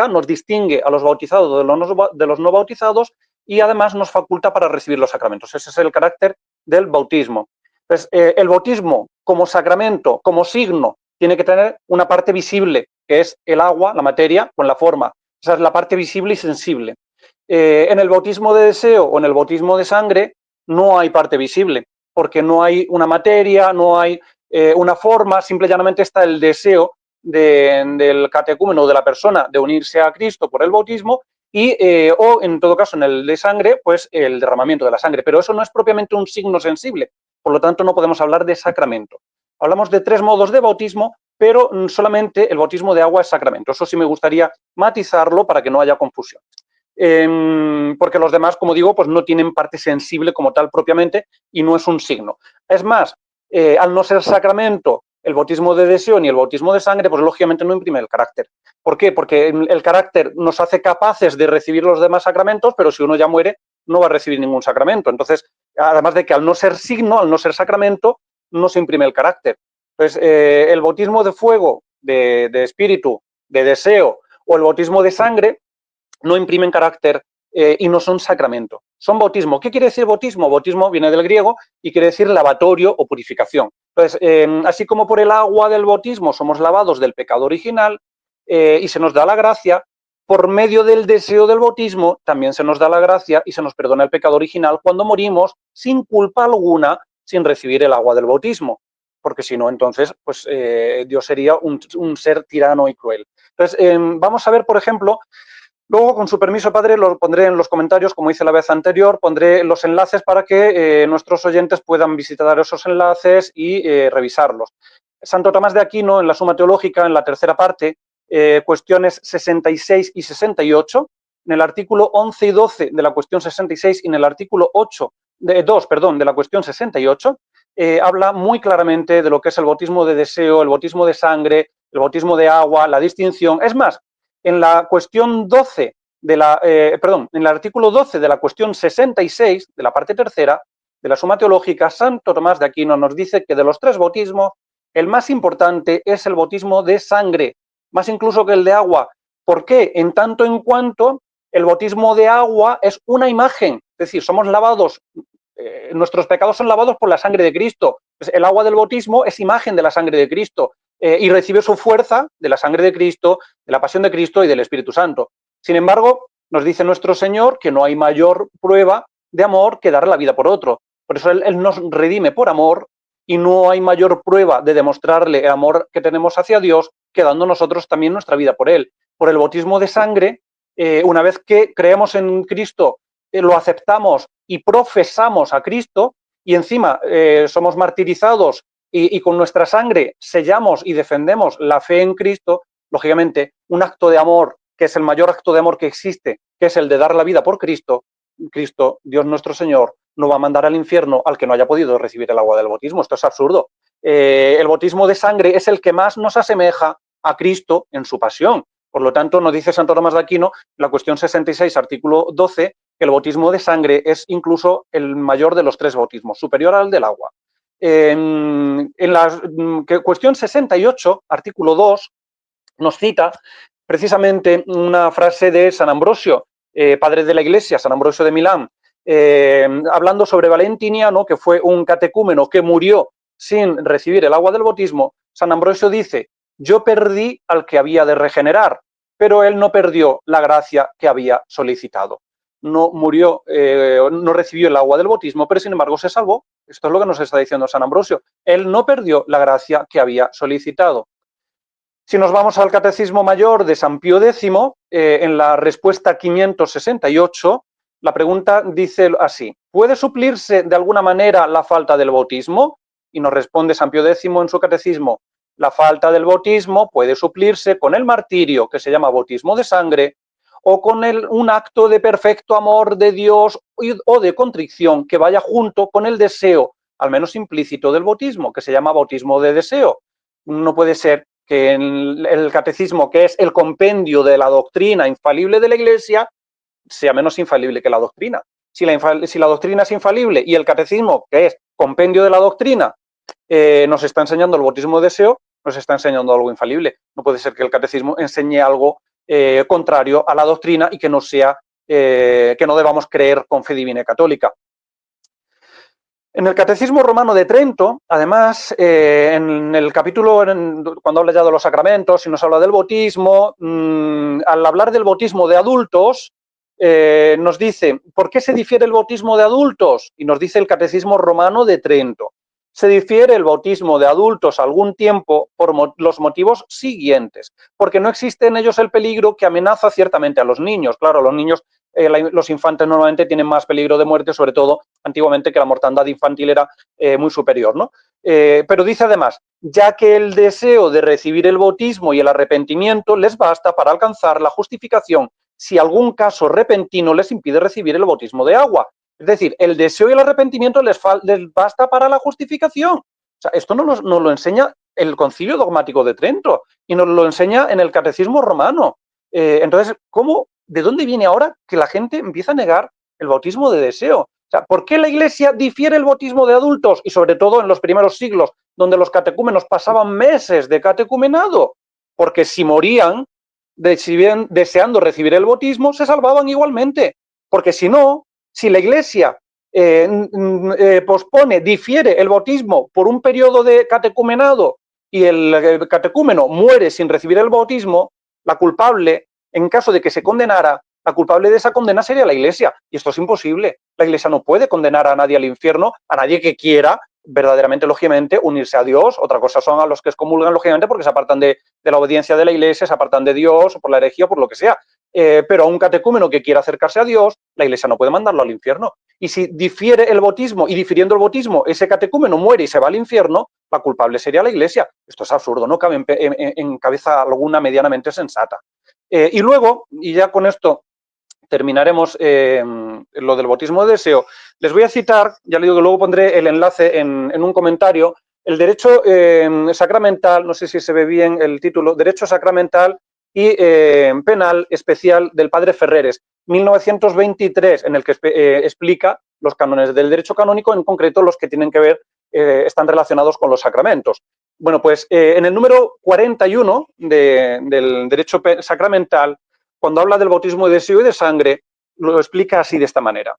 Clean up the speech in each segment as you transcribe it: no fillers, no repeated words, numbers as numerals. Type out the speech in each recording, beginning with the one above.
nos distingue a los bautizados de los no bautizados y además nos faculta para recibir los sacramentos. Ese es el carácter del bautismo. Entonces, el bautismo como sacramento, como signo, tiene que tener una parte visible, que es el agua, la materia, con la forma. Esa es la parte visible y sensible. En el bautismo de deseo o en el bautismo de sangre no hay parte visible, porque no hay una materia, no hay una forma, simple y llanamente está el deseo del catecúmeno o de la persona de unirse a Cristo por el bautismo y, o en todo caso en el de sangre, pues el derramamiento de la sangre. Pero eso no es propiamente un signo sensible, por lo tanto no podemos hablar de sacramento. Hablamos de tres modos de bautismo, pero solamente el bautismo de agua es sacramento. Eso sí me gustaría matizarlo para que no haya confusión. Porque los demás, como digo, pues no tienen parte sensible como tal propiamente y no es un signo. Es más, al no ser sacramento el bautismo de deseo ni el bautismo de sangre, pues lógicamente no imprime el carácter. ¿Por qué? Porque el carácter nos hace capaces de recibir los demás sacramentos, pero si uno ya muere, no va a recibir ningún sacramento. Entonces, además de que al no ser signo, al no ser sacramento, no se imprime el carácter. Entonces, el bautismo de fuego, de espíritu, de deseo, o el bautismo de sangre, no imprimen carácter y no son sacramento. Son bautismo. ¿Qué quiere decir bautismo? Bautismo viene del griego y quiere decir lavatorio o purificación. Entonces, así como por el agua del bautismo somos lavados del pecado original y se nos da la gracia, por medio del deseo del bautismo también se nos da la gracia y se nos perdona el pecado original cuando morimos sin culpa alguna, sin recibir el agua del bautismo. Porque si no, entonces, pues Dios sería un ser tirano y cruel. Entonces, vamos a ver, por ejemplo, luego, con su permiso, padre, lo pondré en los comentarios, como hice la vez anterior, pondré los enlaces para que nuestros oyentes puedan visitar esos enlaces y revisarlos. Santo Tomás de Aquino, en la Suma Teológica, en la tercera parte, cuestiones 66 y 68, en el artículo 11 y 12 de la cuestión 66 y en el artículo 2, de la cuestión 68, habla muy claramente de lo que es el bautismo de deseo, el bautismo de sangre, el bautismo de agua, la distinción. Es más, en la cuestión 12 en el artículo 12 de la cuestión 66, de la parte tercera, de la Suma Teológica, Santo Tomás de Aquino nos dice que de los tres bautismos, el más importante es el bautismo de sangre, más incluso que el de agua. ¿Por qué? En tanto en cuanto el bautismo de agua es una imagen, es decir, somos lavados, nuestros pecados son lavados por la sangre de Cristo. Pues el agua del bautismo es imagen de la sangre de Cristo y recibe su fuerza de la sangre de Cristo, de la pasión de Cristo y del Espíritu Santo. Sin embargo, nos dice nuestro Señor que no hay mayor prueba de amor que dar la vida por otro. Por eso Él nos redime por amor y no hay mayor prueba de demostrarle el amor que tenemos hacia Dios que dando nosotros también nuestra vida por Él. Por el bautismo de sangre, una vez que creemos en Cristo, lo aceptamos y profesamos a Cristo y encima somos martirizados y con nuestra sangre sellamos y defendemos la fe en Cristo, lógicamente, un acto de amor, que es el mayor acto de amor que existe, que es el de dar la vida por Cristo, Dios nuestro Señor, no va a mandar al infierno al que no haya podido recibir el agua del bautismo. Esto es absurdo. El bautismo de sangre es el que más nos asemeja a Cristo en su pasión. Por lo tanto, nos dice Santo Tomás de Aquino, la cuestión 66, artículo 12, que el bautismo de sangre es incluso el mayor de los tres bautismos, superior al del agua. En la cuestión 68, artículo 2, nos cita precisamente una frase de San Ambrosio, padre de la Iglesia, San Ambrosio de Milán, hablando sobre Valentiniano, que fue un catecúmeno que murió sin recibir el agua del bautismo. San Ambrosio dice: yo perdí al que había de regenerar, pero él no perdió la gracia que había solicitado. No murió, no recibió el agua del bautismo, pero sin embargo se salvó. Esto es lo que nos está diciendo San Ambrosio. Él no perdió la gracia que había solicitado. Si nos vamos al Catecismo Mayor de San Pío X, en la respuesta 568, la pregunta dice así: ¿puede suplirse de alguna manera la falta del bautismo? Y nos responde San Pío X en su Catecismo: la falta del bautismo puede suplirse con el martirio, que se llama bautismo de sangre, o con un acto de perfecto amor de Dios o de contrición que vaya junto con el deseo, al menos implícito, del bautismo, que se llama bautismo de deseo. No puede ser que en el catecismo, que es el compendio de la doctrina infalible de la Iglesia, sea menos infalible que la doctrina. Si la doctrina es infalible y el catecismo, que es compendio de la doctrina, nos está enseñando el bautismo de deseo, nos está enseñando algo infalible. No puede ser que el catecismo enseñe algo contrario a la doctrina y que no sea, que no debamos creer con fe divina y católica. En el Catecismo Romano de Trento, además, en el capítulo, cuando habla ya de los sacramentos y nos habla del bautismo, al hablar del bautismo de adultos, nos dice, ¿por qué se difiere el bautismo de adultos? Y nos dice el Catecismo Romano de Trento. Se difiere el bautismo de adultos algún tiempo por los motivos siguientes, porque no existe en ellos el peligro que amenaza ciertamente a los niños. Claro, los niños, los infantes normalmente tienen más peligro de muerte, sobre todo antiguamente, que la mortandad infantil era muy superior, ¿no? Pero dice además, ya que el deseo de recibir el bautismo y el arrepentimiento les basta para alcanzar la justificación si algún caso repentino les impide recibir el bautismo de agua. Es decir, el deseo y el arrepentimiento les basta para la justificación. O sea, esto nos lo enseña el Concilio Dogmático de Trento y nos lo enseña en el Catecismo Romano. Entonces, ¿de dónde viene ahora que la gente empieza a negar el bautismo de deseo? O sea, ¿por qué la Iglesia difiere el bautismo de adultos? Y sobre todo en los primeros siglos, donde los catecúmenos pasaban meses de catecumenado. Porque si morían deseando recibir el bautismo, se salvaban igualmente. Porque si no, si la Iglesia pospone, difiere el bautismo por un periodo de catecumenado y el catecúmeno muere sin recibir el bautismo, la culpable, en caso de que se condenara, la culpable de esa condena sería la Iglesia. Y esto es imposible. La Iglesia no puede condenar a nadie al infierno, a nadie que quiera verdaderamente, lógicamente, unirse a Dios. Otra cosa son a los que excomulgan, lógicamente, porque se apartan de la obediencia de la Iglesia, se apartan de Dios, o por la herejía, o por lo que sea. Pero a un catecúmeno que quiera acercarse a Dios, la Iglesia no puede mandarlo al infierno. Y si difiere el bautismo, y difiriendo el bautismo, ese catecúmeno muere y se va al infierno, la culpable sería la Iglesia. Esto es absurdo, no cabe en cabeza alguna medianamente sensata. Y luego, y ya con esto terminaremos lo del bautismo de deseo, les voy a citar, ya le digo que luego pondré el enlace en un comentario, el derecho sacramental, no sé si se ve bien el título, Derecho Sacramental y Penal Especial del padre Ferreres, 1923, en el que explica los cánones del derecho canónico, en concreto los que tienen que ver, están relacionados con los sacramentos. Bueno, pues en el número 41 del derecho sacramental, cuando habla del bautismo de deseo y de sangre, lo explica así de esta manera.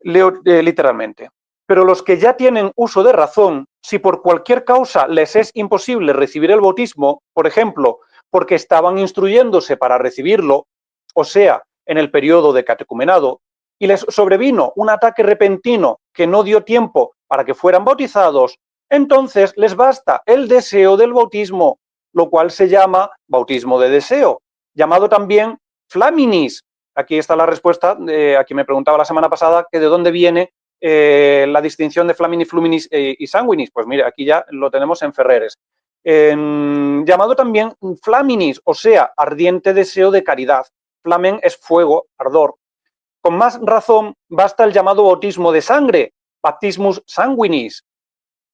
Leo literalmente. Pero los que ya tienen uso de razón, si por cualquier causa les es imposible recibir el bautismo, por ejemplo, porque estaban instruyéndose para recibirlo, o sea, en el periodo de catecumenado, y les sobrevino un ataque repentino que no dio tiempo para que fueran bautizados, entonces les basta el deseo del bautismo, lo cual se llama bautismo de deseo, llamado también flaminis. Aquí está la respuesta a quien me preguntaba la semana pasada que de dónde viene la distinción de flamini, fluminis y sanguinis. Pues mire, aquí ya lo tenemos en Ferreres. Llamado también flaminis, o sea, ardiente deseo de caridad. Flamen es fuego, ardor. Con más razón basta el llamado bautismo de sangre, baptismus sanguinis,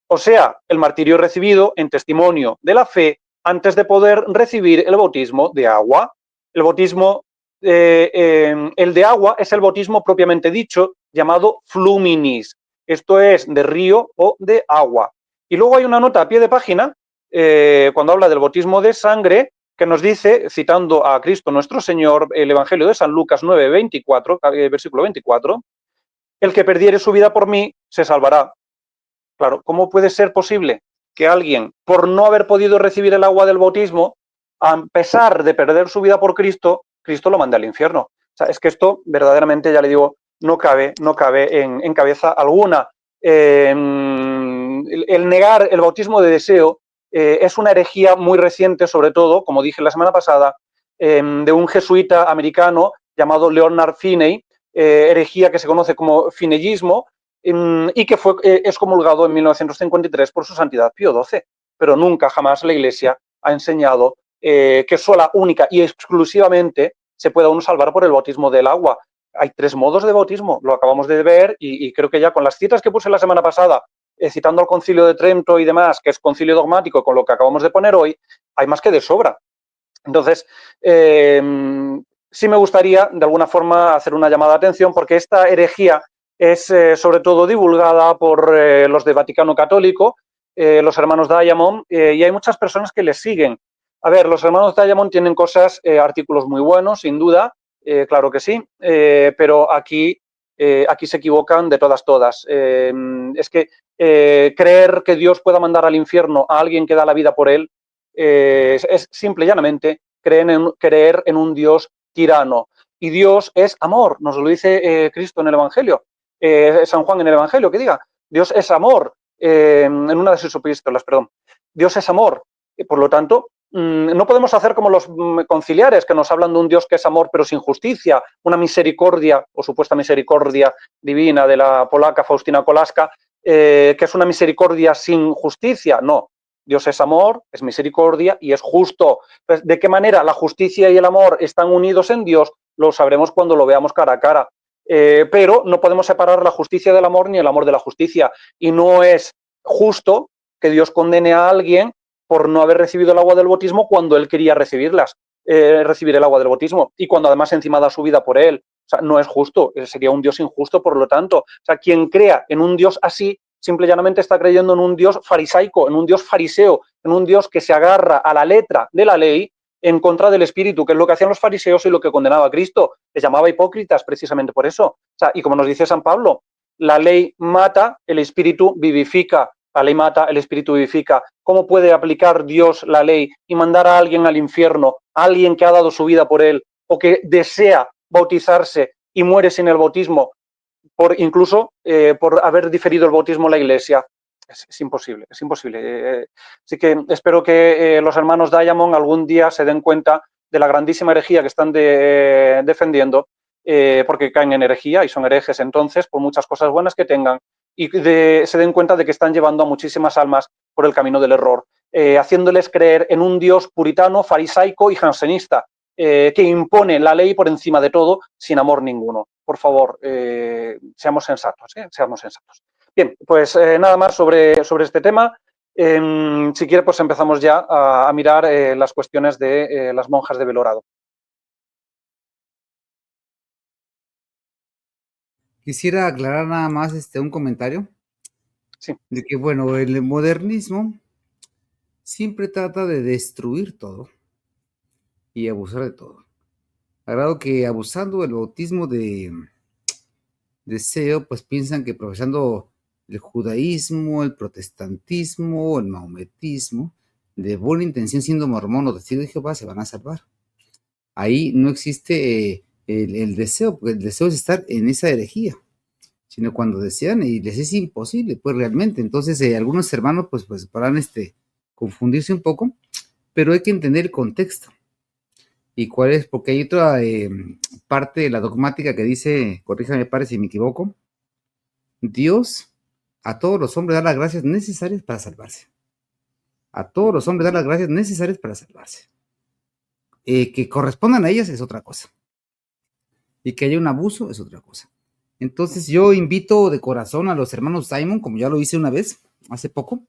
o sea, el martirio recibido en testimonio de la fe antes de poder recibir el bautismo de agua. El bautismo, el de agua es el bautismo propiamente dicho, llamado fluminis. Esto es de río o de agua. Y luego hay una nota a pie de página, cuando habla del bautismo de sangre, que nos dice, citando a Cristo nuestro Señor, el Evangelio de San Lucas 9, 24, versículo 24, el que perdiere su vida por mí se salvará. Claro, ¿cómo puede ser posible que alguien, por no haber podido recibir el agua del bautismo, a pesar de perder su vida por Cristo, Cristo lo mande al infierno? O sea, es que esto verdaderamente, ya le digo, no cabe en cabeza alguna. El negar el bautismo de deseo es una herejía muy reciente, sobre todo, como dije la semana pasada, de un jesuita americano llamado Leonard Finney, herejía que se conoce como finellismo, y que fue excomulgado en 1953 por su santidad Pío XII. Pero nunca, jamás la Iglesia ha enseñado que sola, única y exclusivamente se pueda uno salvar por el bautismo del agua. Hay 3 modos de bautismo, lo acabamos de ver y creo que ya con las citas que puse la semana pasada, citando al Concilio de Trento y demás, que es concilio dogmático, con lo que acabamos de poner hoy, hay más que de sobra. Entonces, sí me gustaría, de alguna forma, hacer una llamada de atención, porque esta herejía es sobre todo divulgada por los de Vaticano Católico, los hermanos Diamond, y hay muchas personas que les siguen A ver, los hermanos Diamond tienen cosas, artículos muy buenos, sin duda, claro que sí, pero aquí se equivocan de todas. Es que creer que Dios pueda mandar al infierno a alguien que da la vida por él es simple y llanamente creer en un Dios tirano. Y Dios es amor, nos lo dice Cristo en el Evangelio, San Juan en el Evangelio, que diga, Dios es amor, en una de sus epístolas, perdón. Dios es amor, por lo tanto, no podemos hacer como los conciliares que nos hablan de un Dios que es amor pero sin justicia, una misericordia o supuesta misericordia divina de la polaca Faustina Kolaska, que es una misericordia sin justicia. No, Dios es amor, es misericordia y es justo. Pues, ¿de qué manera la justicia y el amor están unidos en Dios? Lo sabremos cuando lo veamos cara a cara. Pero no podemos separar la justicia del amor ni el amor de la justicia. Y no es justo que Dios condene a alguien por no haber recibido el agua del bautismo cuando él quería recibir el agua del bautismo y cuando además encima da su vida por él. O sea, no es justo, sería un Dios injusto, por lo tanto. O sea, quien crea en un Dios así, simple y llanamente está creyendo en un Dios farisaico, en un Dios fariseo, en un Dios que se agarra a la letra de la ley en contra del espíritu, que es lo que hacían los fariseos y lo que condenaba a Cristo. Les llamaba hipócritas precisamente por eso. O sea, y como nos dice San Pablo, la ley mata, el espíritu vivifica. La ley mata, el espíritu vivifica. ¿Cómo puede aplicar Dios la ley y mandar a alguien al infierno, a alguien que ha dado su vida por él o que desea bautizarse y muere sin el bautismo, incluso por haber diferido el bautismo en la iglesia? Es imposible, es imposible. Así que espero que los hermanos Diamond algún día se den cuenta de la grandísima herejía que están defendiendo, porque caen en herejía y son herejes entonces, por muchas cosas buenas que tengan, y se den cuenta de que están llevando a muchísimas almas por el camino del error, haciéndoles creer en un Dios puritano, farisaico y jansenista, que impone la ley por encima de todo, sin amor ninguno. Por favor, seamos sensatos, seamos sensatos. Bien, pues nada más sobre este tema. Si quiere, pues empezamos ya a mirar las cuestiones de las monjas de Belorado. Quisiera aclarar nada más un comentario. Sí. De que, bueno, el modernismo siempre trata de destruir todo y abusar de todo. A grado que abusando del bautismo de deseo, pues piensan que profesando el judaísmo, el protestantismo, el maometismo, de buena intención siendo mormón o testigo de Jehová, se van a salvar. Ahí no existe el deseo, porque el deseo es estar en esa herejía, sino cuando desean y les es imposible, pues realmente. Entonces, algunos hermanos, pues podrán confundirse un poco, pero hay que entender el contexto. ¿Y cuál es? Porque hay otra parte de la dogmática que dice, corríjame, padre, si me equivoco, Dios a todos los hombres da las gracias necesarias para salvarse. A todos los hombres da las gracias necesarias para salvarse. Que correspondan a ellas es otra cosa. Y que haya un abuso es otra cosa. Entonces yo invito de corazón a los hermanos Simon, como ya lo hice una vez, hace poco.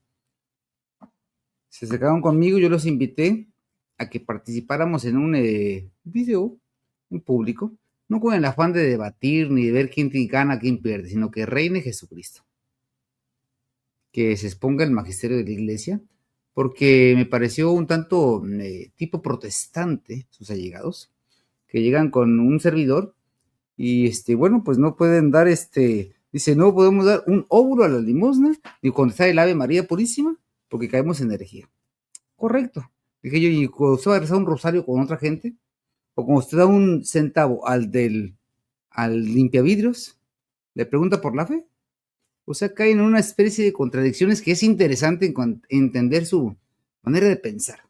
Se acercaron conmigo, yo los invité a que participáramos en un video en público, no con el afán de debatir ni de ver quién gana, quién pierde, sino que reine Jesucristo. Que se exponga el magisterio de la iglesia, porque me pareció un tanto tipo protestante, sus allegados, que llegan con un servidor y bueno, pues no pueden dar dice, no podemos dar un óvulo a la limosna ni contestar el Ave María Purísima porque caemos en herejía. Correcto. Dije yo, y cuando usted va a rezar un rosario con otra gente, o cuando usted da un centavo al limpiavidrios, le pregunta por la fe. O sea, caen en una especie de contradicciones que es interesante entender su manera de pensar.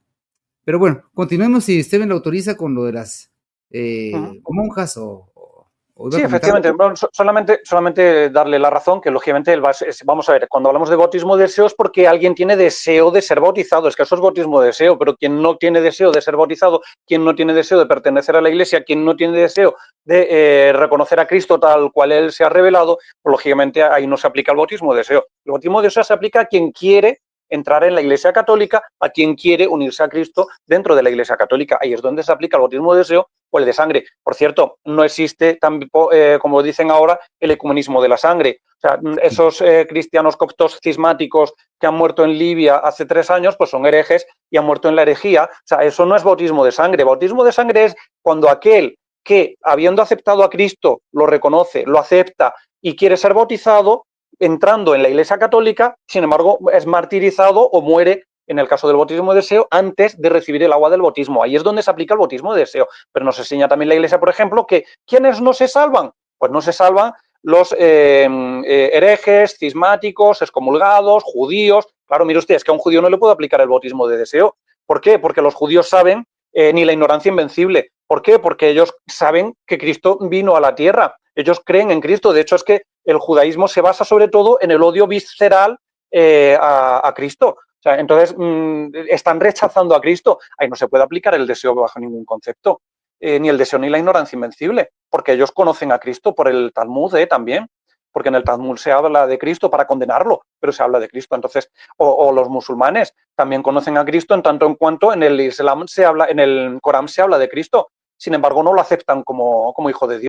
Pero bueno, continuemos si usted me lo autoriza con lo de las monjas o Sí, efectivamente. Bueno, solamente darle la razón que, lógicamente, vamos a ver, cuando hablamos de bautismo de deseo es porque alguien tiene deseo de ser bautizado, es que eso es bautismo de deseo, pero quien no tiene deseo de ser bautizado, quien no tiene deseo de pertenecer a la iglesia, quien no tiene deseo de reconocer a Cristo tal cual Él se ha revelado, pues, lógicamente, ahí no se aplica el bautismo de deseo. El bautismo de deseo se aplica a quien quiere entrar en la Iglesia Católica a quien quiere unirse a Cristo dentro de la Iglesia Católica. Ahí es donde se aplica el bautismo de deseo o el de sangre. Por cierto, no existe, como dicen ahora, el ecumenismo de la sangre. O sea, esos cristianos coptos cismáticos que han muerto en Libia hace 3 años, pues son herejes y han muerto en la herejía. O sea, eso no es bautismo de sangre. Bautismo de sangre es cuando aquel que, habiendo aceptado a Cristo, lo reconoce, lo acepta y quiere ser bautizado, entrando en la Iglesia Católica, sin embargo, es martirizado o muere, en el caso del bautismo de deseo, antes de recibir el agua del bautismo. Ahí es donde se aplica el bautismo de deseo. Pero nos enseña también la Iglesia, por ejemplo, que ¿quiénes no se salvan? Pues no se salvan los herejes, cismáticos, excomulgados, judíos. Claro, mire usted, es que a un judío no le puede aplicar el bautismo de deseo. ¿Por qué? Porque los judíos saben ni la ignorancia invencible. ¿Por qué? Porque ellos saben que Cristo vino a la tierra. Ellos creen en Cristo. De hecho, es que el judaísmo se basa sobre todo en el odio visceral a Cristo. O sea, entonces, están rechazando a Cristo. Ahí no se puede aplicar el deseo bajo ningún concepto. Ni el deseo ni la ignorancia invencible. Porque ellos conocen a Cristo por el Talmud también. Porque en el Talmud se habla de Cristo para condenarlo, pero se habla de Cristo. Entonces, o los musulmanes también conocen a Cristo en tanto en cuanto en el Islam se habla, en el Corán se habla de Cristo. Sin embargo, no lo aceptan como hijo de Dios.